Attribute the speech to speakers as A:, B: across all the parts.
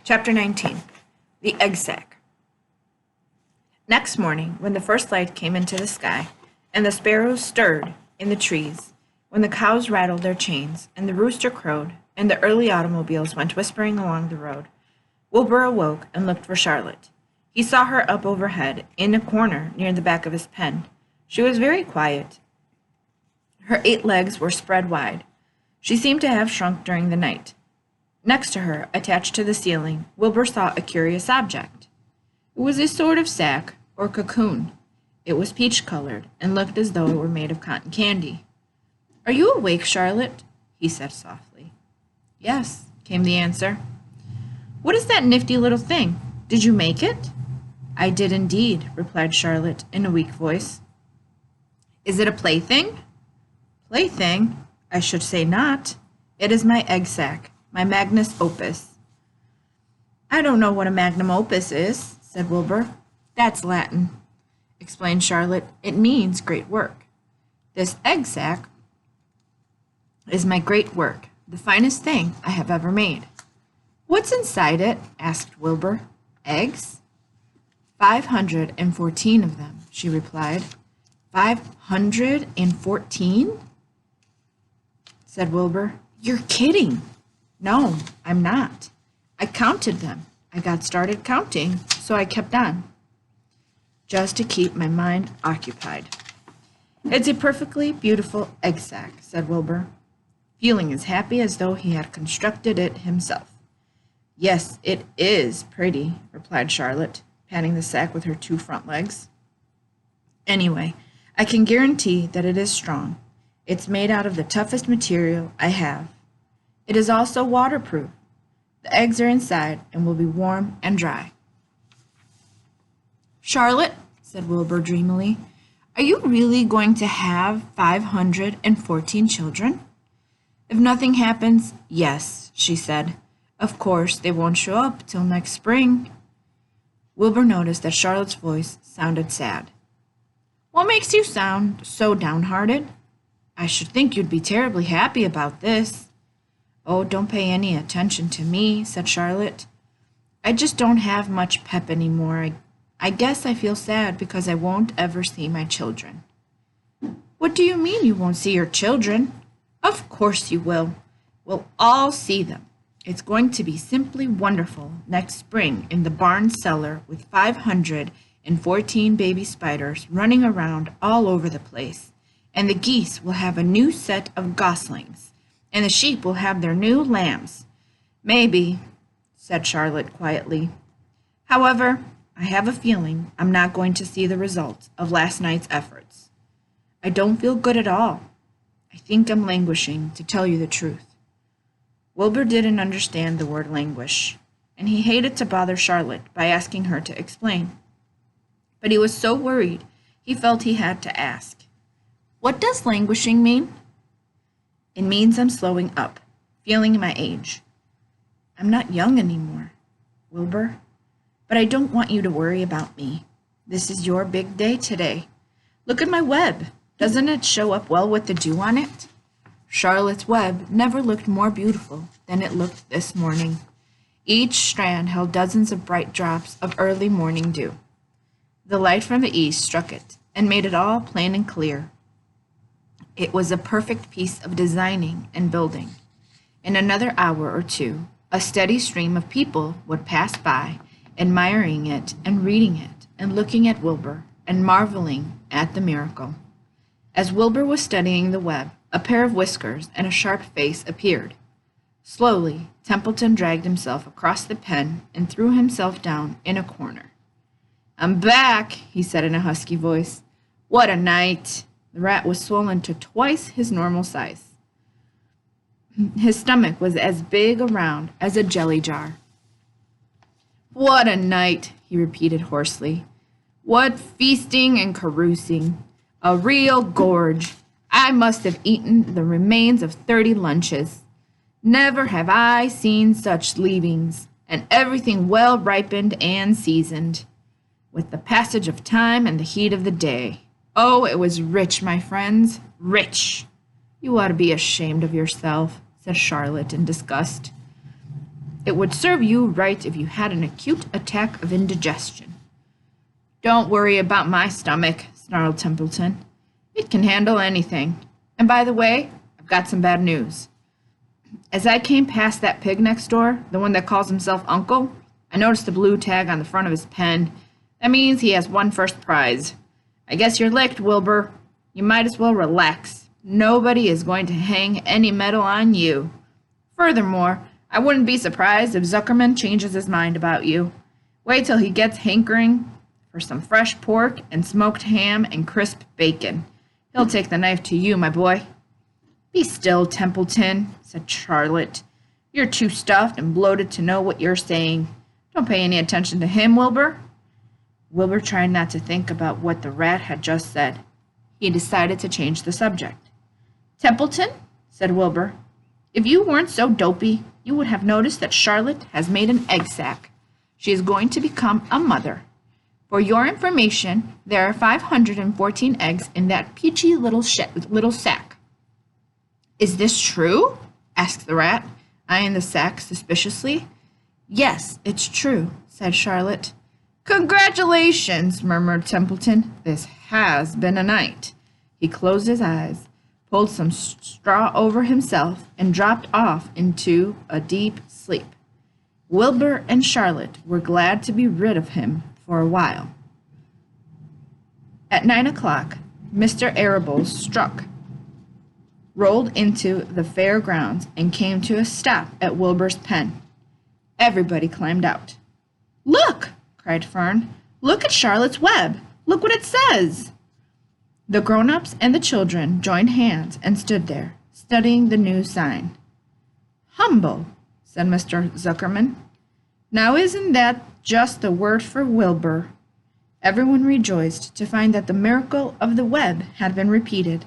A: Chapter 19. The Egg Sack. Next morning, when the first light came into the sky, and the sparrows stirred in the trees, when the cows rattled their chains, and the rooster crowed, and the early automobiles went whispering along the road, Wilbur awoke and looked for Charlotte. He saw her up overhead, in a corner near the back of his pen. She was very quiet. Her 8 legs were spread wide. She seemed to have shrunk during the night. Next to her, attached to the ceiling, Wilbur saw a curious object. It was a sort of sack, or cocoon. It was peach-colored, and looked as though it were made of cotton candy. "Are you awake, Charlotte?" he said softly. "Yes," came the answer. "What is that nifty little thing? Did you make it?" "I did indeed," replied Charlotte in a weak voice. "Is it a plaything?" "Plaything? I should say not. It is my egg sack. My magnus opus." "I don't know what a magnum opus is," said Wilbur. "That's Latin," explained Charlotte. "It means great work. This egg sack is my great work, the finest thing I have ever made." "What's inside it?" asked Wilbur. "Eggs?" 514 of them," she replied. 514? said Wilbur. "You're kidding." "No, I'm not. I counted them. I got started counting, so I kept on, just to keep my mind occupied." "It's a perfectly beautiful egg sack," said Wilbur, feeling as happy as though he had constructed it himself. "Yes, it is pretty," replied Charlotte, patting the sack with her 2 front legs. "Anyway, I can guarantee that it is strong. It's made out of the toughest material I have. It is also waterproof. The eggs are inside and will be warm and dry." "Charlotte," said Wilbur dreamily, "are you really going to have 514 children?" "If nothing happens, yes," she said. "Of course, they won't show up till next spring." Wilbur noticed that Charlotte's voice sounded sad. "What makes you sound so downhearted? I should think you'd be terribly happy about this." "Oh, don't pay any attention to me," said Charlotte. "I just don't have much pep anymore. I guess I feel sad because I won't ever see my children." "What do you mean you won't see your children?" "Of course you will. We'll all see them. It's going to be simply wonderful next spring in the barn cellar with 514 baby spiders running around all over the place, and the geese will have a new set of goslings, and the sheep will have their new lambs." "Maybe," said Charlotte quietly. "However, I have a feeling I'm not going to see the results of last night's efforts. I don't feel good at all. I think I'm languishing, to tell you the truth." Wilbur didn't understand the word languish, and he hated to bother Charlotte by asking her to explain. But he was so worried, he felt he had to ask. "What does languishing mean?" "It means I'm slowing up, feeling my age." "I'm not young anymore, Wilbur. But I don't want you to worry about me. This is your big day today. Look at my web. Doesn't it show up well with the dew on it?" Charlotte's web never looked more beautiful than it looked this morning. Each strand held dozens of bright drops of early morning dew. The light from the east struck it and made it all plain and clear. It was a perfect piece of designing and building. In another hour or two, a steady stream of people would pass by, admiring it and reading it and looking at Wilbur and marveling at the miracle. As Wilbur was studying the web, a pair of whiskers and a sharp face appeared. Slowly, Templeton dragged himself across the pen and threw himself down in a corner. "I'm back," he said in a husky voice. "What a night!" The rat was swollen to twice his normal size. His stomach was as big around as a jelly jar. "What a night!" he repeated hoarsely. "What feasting and carousing! A real gorge! I must have eaten the remains of 30 lunches. Never have I seen such leavings, and everything well ripened and seasoned, with the passage of time and the heat of the day. Oh, it was rich, my friends, rich." "You ought to be ashamed of yourself," said Charlotte in disgust. It would serve you right if you had an acute attack of indigestion. Don't worry about my stomach, snarled Templeton. It can handle anything. And by the way, I've got some bad news. As I came past that pig next door, the one that calls himself Uncle, I noticed a blue tag on the front of his pen. That means he has won first prize. I guess you're licked, Wilbur. You might as well relax. Nobody is going to hang any medal on you. Furthermore, I wouldn't be surprised if Zuckerman changes his mind about you. Wait till he gets hankering for some fresh pork and smoked ham and crisp bacon. He'll take the knife to you, my boy. Be still, Templeton, said Charlotte. You're too stuffed and bloated to know what you're saying. Don't pay any attention to him, Wilbur. Wilbur tried not to think about what the rat had just said. He decided to change the subject. Templeton, said Wilbur, if you weren't so dopey, you would have noticed that Charlotte has made an egg sack. She is going to become a mother. For your information, there are 514 eggs in that peachy little sack. Is this true? Asked the rat, eyeing the sack suspiciously. Yes, it's true, said Charlotte. Congratulations, murmured Templeton. This has been a night. He closed his eyes, pulled some straw over himself, and dropped off into a deep sleep. Wilbur and Charlotte were glad to be rid of him for a while. At 9 o'clock, Mr. Arables struck, rolled into the fair grounds, and came to a stop at Wilbur's pen. Everybody climbed out. Look, cried Fern. Look at Charlotte's web. Look what it says. The grown-ups and the children joined hands and stood there, studying the new sign. Humble, said Mr. Zuckerman. Now isn't that just the word for Wilbur? Everyone rejoiced to find that the miracle of the web had been repeated.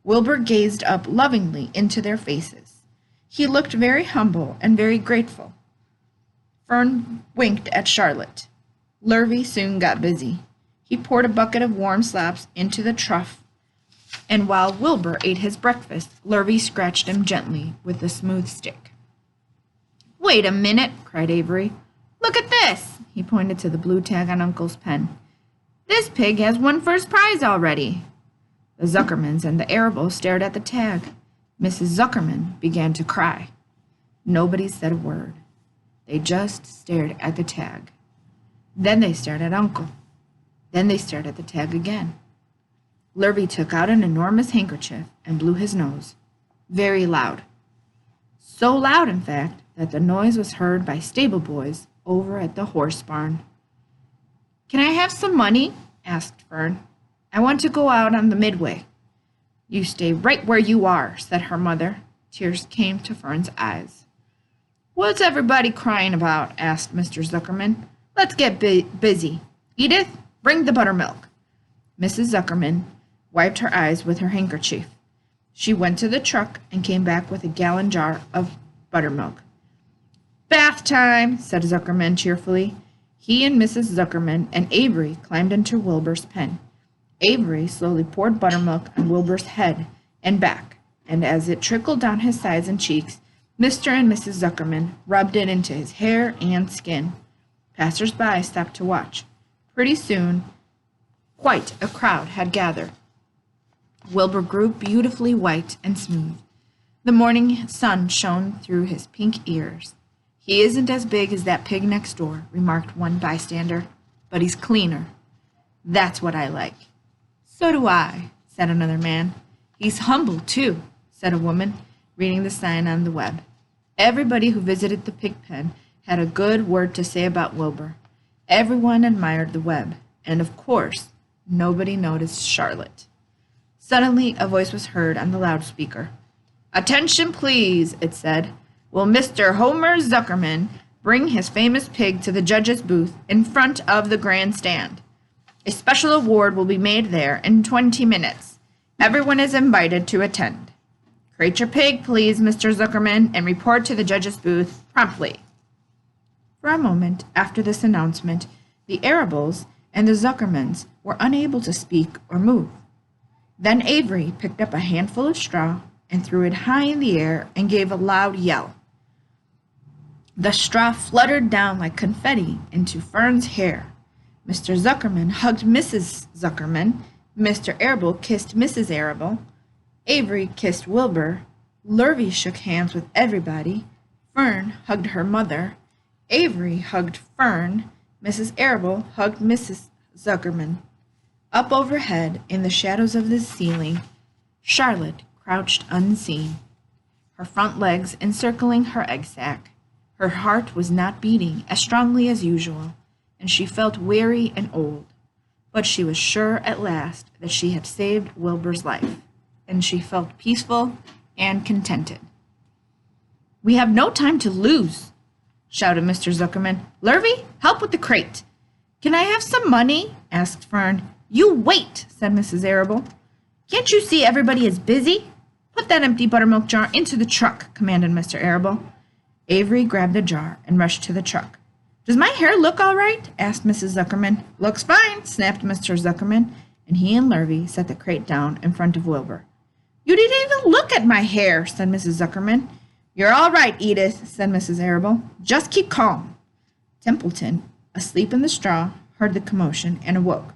A: Wilbur gazed up lovingly into their faces. He looked very humble and very grateful. Fern winked at Charlotte. Lurvy soon got busy. He poured a bucket of warm slops into the trough, and while Wilbur ate his breakfast, Lurvy scratched him gently with a smooth stick. Wait a minute, cried Avery. Look at this! He pointed to the blue tag on Uncle's pen. This pig has won first prize already. The Zuckermans and the Arables stared at the tag. Mrs. Zuckerman began to cry. Nobody said a word. They just stared at the tag. Then they stared at Uncle. Then they stared at the tag again. Lurvy took out an enormous handkerchief and blew his nose. Very loud. So loud, in fact, that the noise was heard by stable boys over at the horse barn. Can I have some money? Asked Fern. I want to go out on the midway. You stay right where you are, said her mother. Tears came to Fern's eyes. What's everybody crying about? Asked Mr. Zuckerman. Let's get busy. Edith, bring the buttermilk. Mrs. Zuckerman wiped her eyes with her handkerchief. She went to the truck and came back with a gallon jar of buttermilk. Bath time, said Zuckerman cheerfully. He and Mrs. Zuckerman and Avery climbed into Wilbur's pen. Avery slowly poured buttermilk on Wilbur's head and back, and as it trickled down his sides and cheeks, Mr. and Mrs. Zuckerman rubbed it into his hair and skin. Passers-by stopped to watch. Pretty soon, quite a crowd had gathered. Wilbur grew beautifully white and smooth. The morning sun shone through his pink ears. He isn't as big as that pig next door, remarked one bystander, but he's cleaner. That's what I like. So do I, said another man. He's humble, too, said a woman, reading the sign on the web. Everybody who visited the pig pen had a good word to say about Wilbur. Everyone admired the web, and of course, nobody noticed Charlotte. Suddenly, a voice was heard on the loudspeaker. Attention, please, it said. Will Mr. Homer Zuckerman bring his famous pig to the judge's booth in front of the grandstand? A special award will be made there in 20 minutes. Everyone is invited to attend. Crate your pig, please, Mr. Zuckerman, and report to the judge's booth promptly. For a moment after this announcement, the Arables and the Zuckermans were unable to speak or move. Then Avery picked up a handful of straw and threw it high in the air and gave a loud yell. The straw fluttered down like confetti into Fern's hair. Mr. Zuckerman hugged Mrs. Zuckerman. Mr. Arable kissed Mrs. Arable. Avery kissed Wilbur. Lurvy shook hands with everybody. Fern hugged her mother. Avery hugged Fern. Mrs. Arable hugged Mrs. Zuckerman. Up overhead, in the shadows of the ceiling, Charlotte crouched unseen, her front legs encircling her egg sack. Her heart was not beating as strongly as usual, and she felt weary and old. But she was sure at last that she had saved Wilbur's life, and she felt peaceful and contented. "We have no time to lose," shouted Mr. Zuckerman. "Lurvy, help with the crate." "Can I have some money?" asked Fern. "You wait," said Mrs. Arable. "Can't you see everybody is busy? Put that empty buttermilk jar into the truck," commanded Mr. Arable. Avery grabbed the jar and rushed to the truck. "Does my hair look all right?" asked Mrs. Zuckerman. "Looks fine," snapped Mr. Zuckerman, and he and Lurvy set the crate down in front of Wilbur. "You didn't even look at my hair," said Mrs. Zuckerman. "You're all right, Edith," said Mrs. Arable. "Just keep calm." Templeton, asleep in the straw, heard the commotion and awoke.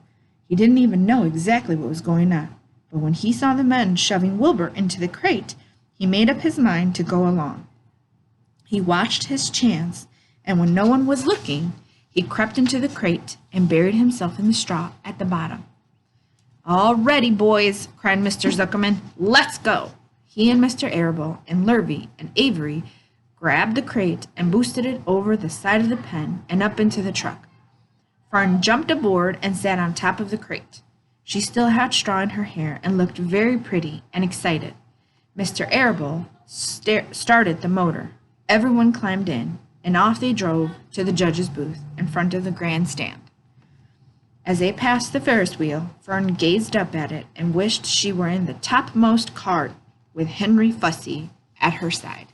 A: He didn't even know exactly what was going on, but when he saw the men shoving Wilbur into the crate, he made up his mind to go along. He watched his chance, and when no one was looking, he crept into the crate and buried himself in the straw at the bottom. "All ready, boys," cried Mr. Zuckerman. "Let's go." He and Mr. Arable and Lurvy and Avery grabbed the crate and boosted it over the side of the pen and up into the truck. Fern jumped aboard and sat on top of the crate. She still had straw in her hair and looked very pretty and excited. Mr. Arable started the motor. Everyone climbed in, and off they drove to the judge's booth in front of the grandstand. As they passed the Ferris wheel, Fern gazed up at it and wished she were in the topmost cart with Henry Fussy at her side.